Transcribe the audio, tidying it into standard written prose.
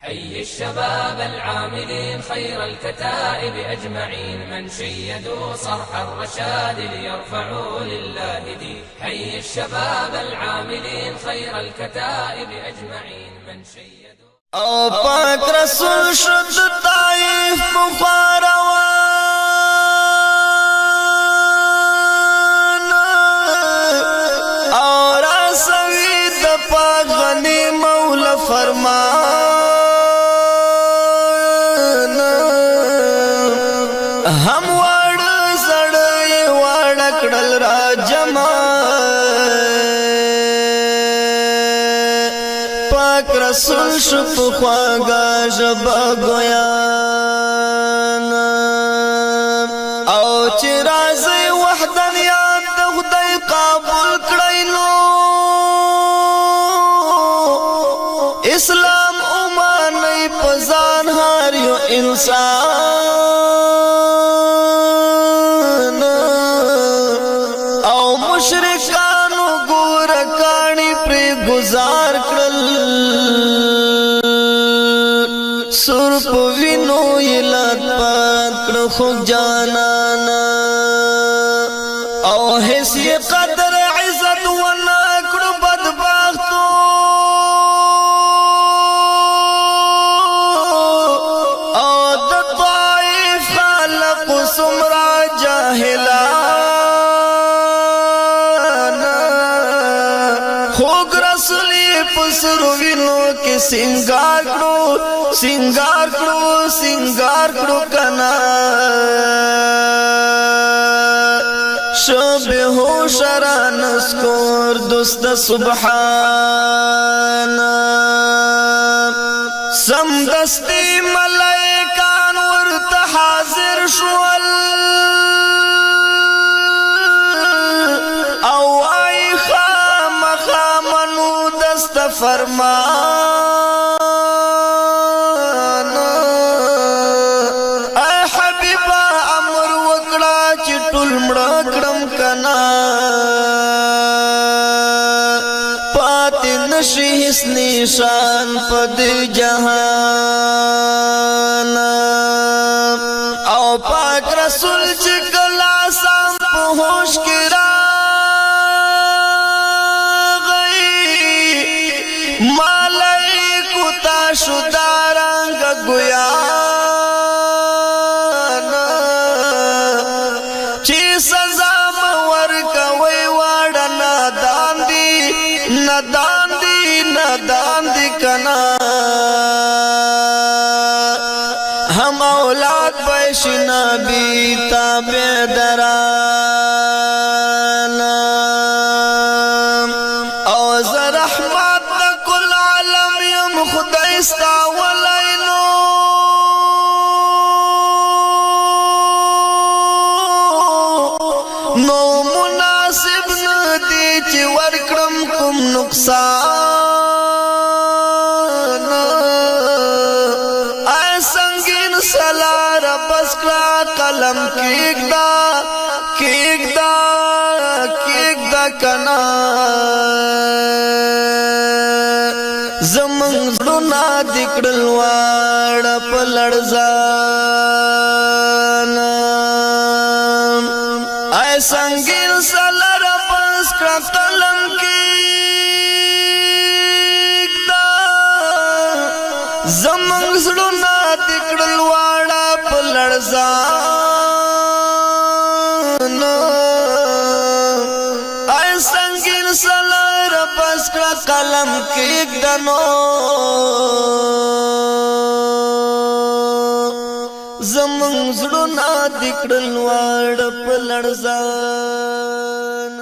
حي الشباب العاملين خير الكتائب أجمعين من شيدوا صرح الرشاد ليرفعوا لله دين. حي الشباب العاملين خير الكتائب أجمعين من شيدوا او پاک رسول شد طائف مفاروان او راسوی د پاک غنی مولا فرمان هم وړ زړی وړ کړل را جما پاک رسول شپ خواگا جبا گویان او چی رازی وحدانیات د خدای قابل کړینو اسلام امانی پزان هر یو انسان او مشرکانو ګور کانی پر گزار کړل سر پوینو یلات پات کړو خو جانانا او هسي قدر عزت ونا کړو بدبختو او د طائف خلق سمرا جاهلان خوګ رسولي پسرو وینو کې سنگار کړو سنگار کړو کنا شب هوش رانس کور دوست سبحان سم دستی ملائکان ورت حاضر شول او ای خام خامنو دست فرمان ای حبیبا امر وکړه چې ټول مړ کړم کنا پات نشي هیڅ نشان پد جهان او پاک رسول چې کلا سم په هوش کې ملائکو تا شدارنگ گویانا چی سزا مور کوئی واڑا نادان دی کنا ہم اولاد بیشنا بی تابع درانا او زرحمت خدای ستا ولینو نو مناسب ندی چې ورکړم کوم نقصان ای سنگین سلار بس کړه قلم کېږدا کنا زمن زړونه دکړل واړه په لړزان ای سنگین سلر پس کړه قلم کېږدا زمن زړونه دکړل واړه په لړزان ای سنگین سلر پس کړه قلم کېږدنو زمون زړونه دکړل واړه په لړزان